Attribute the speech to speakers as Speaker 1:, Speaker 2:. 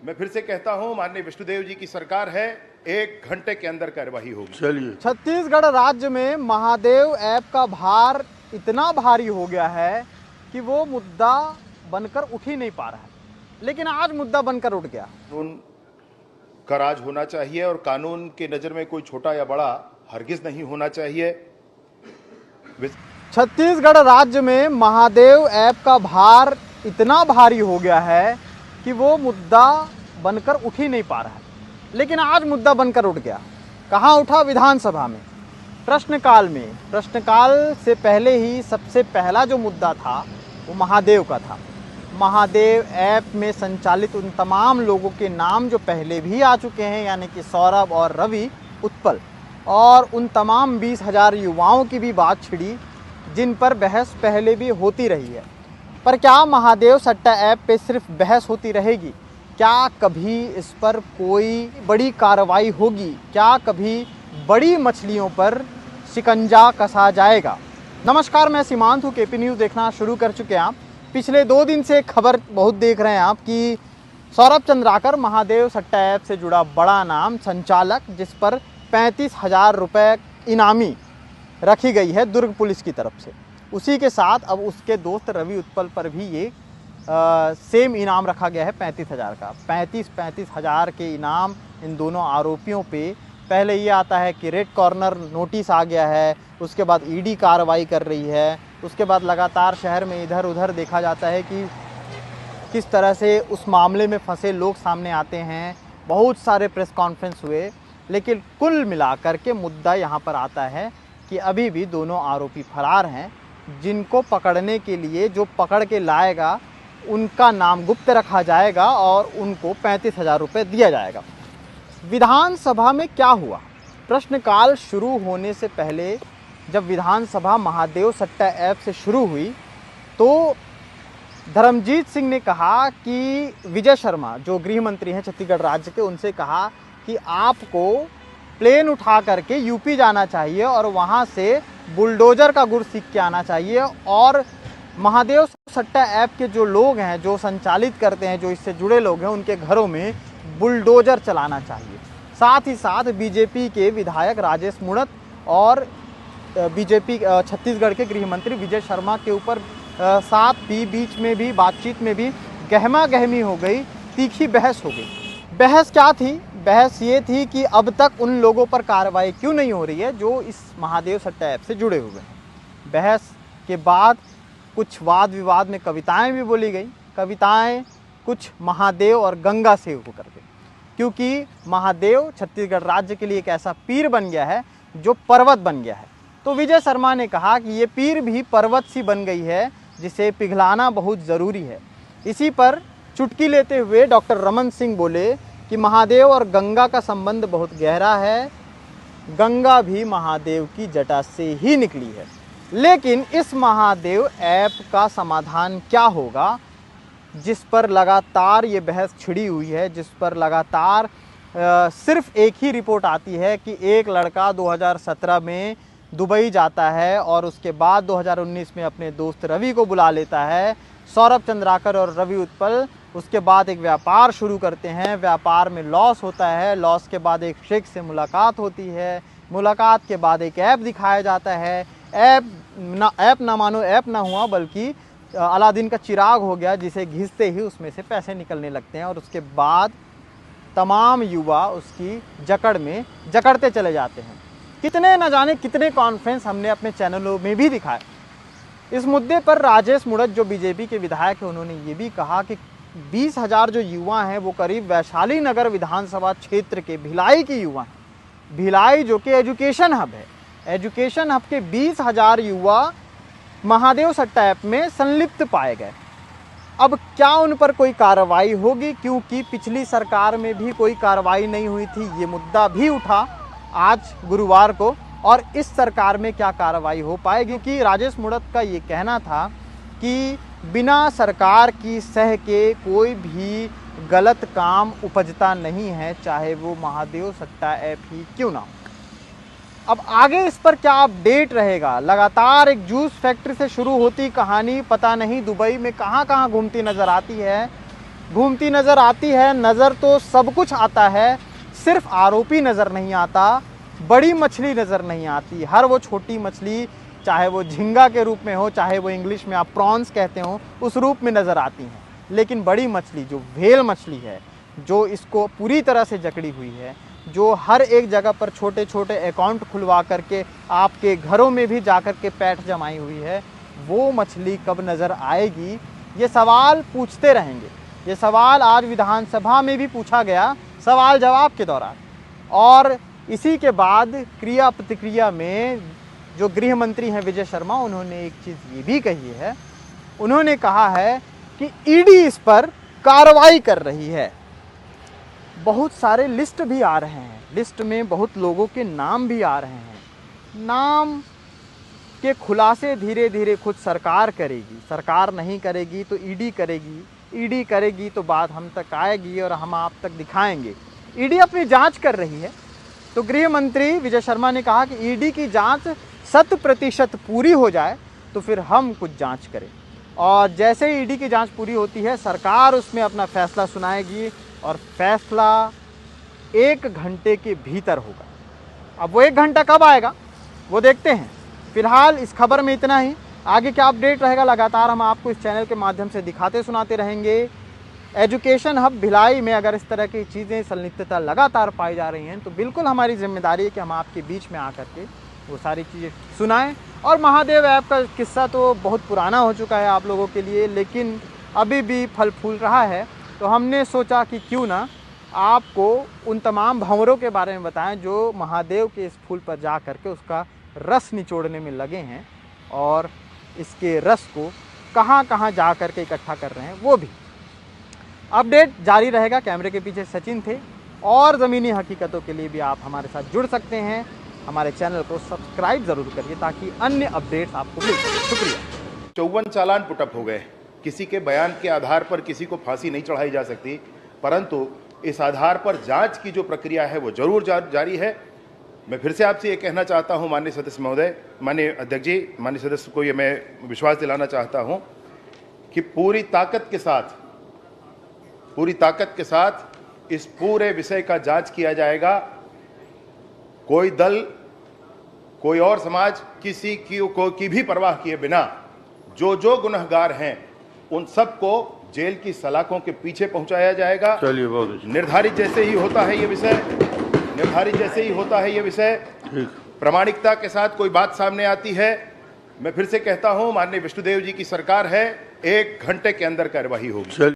Speaker 1: मैं फिर से कहता हूं, माननीय विष्णुदेव जी की सरकार है, 1 घंटे के अंदर कार्यवाही होगी।
Speaker 2: चलिए।
Speaker 3: छत्तीसगढ़ राज्य में महादेव ऐप का भार इतना भारी हो गया है कि वो मुद्दा बनकर उठ ही नहीं पा रहा है, लेकिन आज मुद्दा बनकर उठ गया।
Speaker 1: कानून का राज होना चाहिए और कानून की नजर में कोई छोटा या बड़ा हरगिज नहीं होना चाहिए।
Speaker 3: छत्तीसगढ़ राज्य में महादेव ऐप का भार इतना भारी हो गया है कि वो मुद्दा बनकर उठ ही नहीं पा रहा है, लेकिन आज मुद्दा बनकर उठ गया। कहाँ उठा? विधानसभा में, प्रश्नकाल में। प्रश्नकाल से पहले ही सबसे पहला जो मुद्दा था वो महादेव का था। महादेव ऐप में संचालित उन तमाम लोगों के नाम जो पहले भी आ चुके हैं, यानी कि सौरभ और रवि उत्पल, और उन तमाम 20,000 युवाओं की भी बात छिड़ी जिन पर बहस पहले भी होती रही है। पर क्या महादेव सट्टा ऐप पे सिर्फ बहस होती रहेगी? क्या कभी इस पर कोई बड़ी कार्रवाई होगी? क्या कभी बड़ी मछलियों पर शिकंजा कसा जाएगा? नमस्कार, मैं सीमांत हूँ। केपी न्यूज़ देखना शुरू कर चुके हैं आप। पिछले 2 दिन से खबर बहुत देख रहे हैं आप कि सौरभ चंद्राकर, महादेव सट्टा ऐप से जुड़ा बड़ा नाम, संचालक, जिस पर 35,000 रुपये इनामी रखी गई है दुर्ग पुलिस की तरफ से। उसी के साथ अब उसके दोस्त रवि उत्पल पर भी ये सेम इनाम रखा गया है 35,000 का। 35,000 के इनाम इन दोनों आरोपियों पे। पहले ये आता है कि रेड कॉर्नर नोटिस आ गया है, उसके बाद ईडी कार्रवाई कर रही है, उसके बाद लगातार शहर में इधर उधर देखा जाता है कि किस तरह से उस मामले में फंसे लोग सामने आते हैं। बहुत सारे प्रेस कॉन्फ्रेंस हुए, लेकिन कुल मिलाकर के मुद्दा यहाँ पर आता है कि अभी भी दोनों आरोपी फरार हैं। जिनको पकड़ने के लिए जो पकड़ के लाएगा उनका नाम गुप्त रखा जाएगा और उनको 35,000 रुपये दिया जाएगा। विधानसभा में क्या हुआ? प्रश्नकाल शुरू होने से पहले जब विधानसभा महादेव सट्टा ऐप से शुरू हुई तो धर्मजीत सिंह ने कहा कि विजय शर्मा, जो गृह मंत्री हैं छत्तीसगढ़ राज्य के, उनसे कहा कि आपको प्लेन उठा करके यूपी जाना चाहिए और वहाँ से बुलडोजर का गुर सीख के आना चाहिए और महादेव सट्टा ऐप के जो लोग हैं, जो संचालित करते हैं, जो इससे जुड़े लोग हैं, उनके घरों में बुलडोजर चलाना चाहिए। साथ ही साथ बीजेपी के विधायक राजेश मूणत और बीजेपी छत्तीसगढ़ के गृह मंत्री विजय शर्मा के ऊपर साथ भी बीच में भी बातचीत में भी गहमा गहमी हो गई, तीखी बहस हो गई। बहस क्या थी? बहस ये थी कि अब तक उन लोगों पर कार्रवाई क्यों नहीं हो रही है जो इस महादेव सट्टा ऐप से जुड़े हुए हैं। बहस के बाद कुछ वाद विवाद में कविताएं भी बोली गई। कविताएं कुछ महादेव और गंगा से होकर के, क्योंकि महादेव छत्तीसगढ़ राज्य के लिए एक ऐसा पीर बन गया है जो पर्वत बन गया है। तो विजय शर्मा ने कहा कि ये पीर भी पर्वत सी बन गई है जिसे पिघलाना बहुत ज़रूरी है। इसी पर चुटकी लेते हुए डॉक्टर रमन सिंह बोले कि महादेव और गंगा का संबंध बहुत गहरा है, गंगा भी महादेव की जटा से ही निकली है। लेकिन इस महादेव ऐप का समाधान क्या होगा, जिस पर लगातार ये बहस छिड़ी हुई है, जिस पर लगातार सिर्फ एक ही रिपोर्ट आती है कि एक लड़का 2017 में दुबई जाता है और उसके बाद 2019 में अपने दोस्त रवि को बुला लेता है। सौरभ चंद्राकर और रवि उत्पल उसके बाद एक व्यापार शुरू करते हैं। व्यापार में लॉस होता है, लॉस के बाद एक शेख से मुलाकात होती है, मुलाकात के बाद एक ऐप दिखाया जाता है। ऐप ना मानो ऐप ना हुआ, बल्कि अलादीन का चिराग हो गया, जिसे घिसते ही उसमें से पैसे निकलने लगते हैं और उसके बाद तमाम युवा उसकी जकड़ में जकड़ते चले जाते हैं। कितने न जाने कितने कॉन्फ्रेंस हमने अपने चैनलों में भी दिखाए। इस मुद्दे पर राजेश मूणत, जो बीजेपी के विधायक हैं, उन्होंने ये भी कहा कि 20,000 जो युवा हैं वो करीब वैशाली नगर विधानसभा क्षेत्र के भिलाई के युवा हैं। भिलाई जो कि एजुकेशन हब है, एजुकेशन हब के 20,000 युवा महादेव सट्टा ऐप में संलिप्त पाए गए। अब क्या उन पर कोई कार्रवाई होगी? क्योंकि पिछली सरकार में भी कोई कार्रवाई नहीं हुई थी। ये मुद्दा भी उठा आज गुरुवार को, और इस सरकार में क्या कार्रवाई हो पाएगी? कि राजेश मूणत का ये कहना था कि बिना सरकार की सह के कोई भी गलत काम उपजता नहीं है, चाहे वो महादेव सट्टा ऐप ही क्यों ना हो। अब आगे इस पर क्या अपडेट रहेगा? लगातार एक जूस फैक्ट्री से शुरू होती कहानी पता नहीं दुबई में कहां कहां घूमती नजर आती है। घूमती नजर आती है। नजर तो सब कुछ आता है, सिर्फ आरोपी नजर नहीं आता, बड़ी मछली नजर नहीं आती। हर वो छोटी मछली, चाहे वो झींगा के रूप में हो, चाहे वो इंग्लिश में आप प्रॉन्स कहते हो, उस रूप में नजर आती हैं। लेकिन बड़ी मछली जो व्हेल मछली है, जो इसको पूरी तरह से जकड़ी हुई है, जो हर एक जगह पर छोटे छोटे अकाउंट खुलवा करके आपके घरों में भी जाकर के पैठ जमाई हुई है, वो मछली कब नज़र आएगी? ये सवाल पूछते रहेंगे। ये सवाल आज विधानसभा में भी पूछा गया सवाल जवाब के दौरान। और इसी के बाद क्रिया प्रतिक्रिया में जो गृह मंत्री हैं विजय शर्मा, उन्होंने एक चीज़ ये भी कही है। उन्होंने कहा है कि ईडी इस पर कार्रवाई कर रही है। बहुत सारे लिस्ट भी आ रहे हैं, लिस्ट में बहुत लोगों के नाम भी आ रहे हैं। नाम के खुलासे धीरे धीरे खुद सरकार करेगी। सरकार नहीं करेगी तो ईडी करेगी, ईडी करेगी तो बात हम तक आएगी और हम आप तक दिखाएंगे। ईडी अपनी जांच कर रही है। तो गृह मंत्री विजय शर्मा ने कहा कि ईडी की जांच 100% पूरी हो जाए तो फिर हम कुछ जांच करें, और जैसे ही ईडी की जांच पूरी होती है सरकार उसमें अपना फैसला सुनाएगी, और फैसला 1 घंटे के भीतर होगा। अब वो 1 घंटा कब आएगा वो देखते हैं। फिलहाल इस खबर में इतना ही। आगे क्या अपडेट रहेगा लगातार हम आपको इस चैनल के माध्यम से दिखाते सुनाते रहेंगे। एजुकेशन हब भिलाई में अगर इस तरह की चीज़ें संलिप्तता लगातार पाई जा रही हैं तो बिल्कुल हमारी जिम्मेदारी है कि हम आपके बीच में आकर के वो सारी चीज़ें सुनाएं। और महादेव ऐप का किस्सा तो बहुत पुराना हो चुका है आप लोगों के लिए, लेकिन अभी भी फल फूल रहा है। तो हमने सोचा कि क्यों ना आपको उन तमाम भंवरों के बारे में बताएं जो महादेव के इस फूल पर जा करके उसका रस निचोड़ने में लगे हैं, और इसके रस को कहां कहां जा करके इकट्ठा कर रहे हैं वो भी। अपडेट जारी रहेगा। कैमरे के पीछे सचिन थे, और ज़मीनी हकीकतों के लिए भी आप हमारे साथ जुड़ सकते हैं। हमारे चैनल को सब्सक्राइब ज़रूर करिए ताकि अन्य अपडेट्स आपको मिल सकें। शुक्रिया।
Speaker 1: 54 चालान पुटअप हो गए। किसी के बयान के आधार पर किसी को फांसी नहीं चढ़ाई जा सकती, परंतु इस आधार पर जांच की जो प्रक्रिया है वो जरूर जारी है। मैं फिर से आपसे ये कहना चाहता हूं माननीय सदस्य महोदय, माननीय अध्यक्ष जी, माननीय सदस्य को ये मैं विश्वास दिलाना चाहता हूं कि पूरी ताकत के साथ इस पूरे विषय का जांच किया जाएगा। कोई दल, कोई और समाज, किसी की भी परवाह किए बिना जो गुनहगार हैं उन सबको जेल की सलाखों के पीछे पहुंचाया जाएगा।
Speaker 2: चलिए, बहुत
Speaker 1: निर्धारित जैसे ही होता है ये विषय, प्रामाणिकता के साथ कोई बात सामने आती है, मैं फिर से कहता हूं माननीय विष्णुदेव जी की सरकार है, 1 घंटे के अंदर कार्यवाही होगी।